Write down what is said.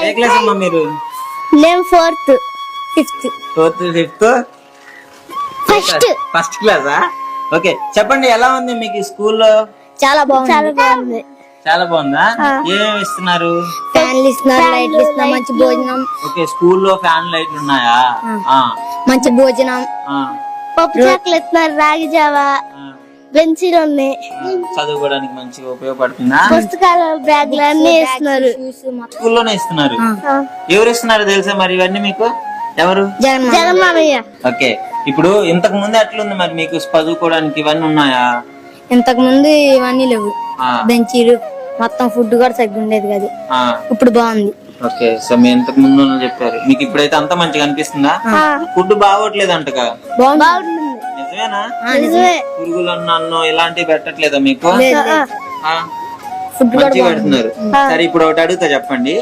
ఏ class అమ్మా మీరు? నేను 4th 5th 4th 5th first క్లాసా? ఓకే, చెప్పండి ఎలా ఉంది మీకు స్కూల్లో? చాలా బాగుంది. చాలా బాగుందా? ఏమేమి ఇస్తున్నారు? ఫ్యాన్లు ఇస్తున్నారు, లైట్లు ఇస్తున్నారు, మంచి భోజనం. ఓకే, స్కూల్లో ఫ్యాన్ లైట్లు ఉన్నాయా? మంచి భోజనం, పప్పు చాకులు ఇస్తున్నారు, రాగి జావా, బెంచీలు ఉన్నాయి. చదువుకోవడానికి మంచిగా ఉపయోగపడుతుందా? పుస్తకాలు, బ్యాగులు అన్ని ఇస్తున్నారు. స్కూల్లోనే ఇస్తున్నారు. ఎవరు ఇస్తున్నారు తెలుసా మరి ఇవన్నీ మీకు? ఎవరు? జగన్ మామయ్య. ఓకే, ఇప్పుడు ఇంతకు ముందు ఎట్లుంది మరి మీకు చదువుకోవడానికి ఇవన్నీ ఉన్నాయా? ఇంతకు ముందు ఇవన్నీ లేవు, బెంచీలు మొత్తం ఫుడ్ కూడా సరిగ్గా ఉండేది కాదు. ఇప్పుడు బాగుంది. ఓకే, సో మీ ఇంతకు ముందు చెప్పారు, మీకు ఇప్పుడైతే అంతా మంచిగా అనిపిస్తుందా? ఫుడ్ బాగోట్లేదు అంటగా? నిజమేనా? పురుగులు అన్నం ఇలాంటివి పెట్టట్లేదా మీకు? ఫుడ్ మంచిగా పెడుతున్నారు. సరే, ఇప్పుడు ఒకటి అడుగుతా చెప్పండి.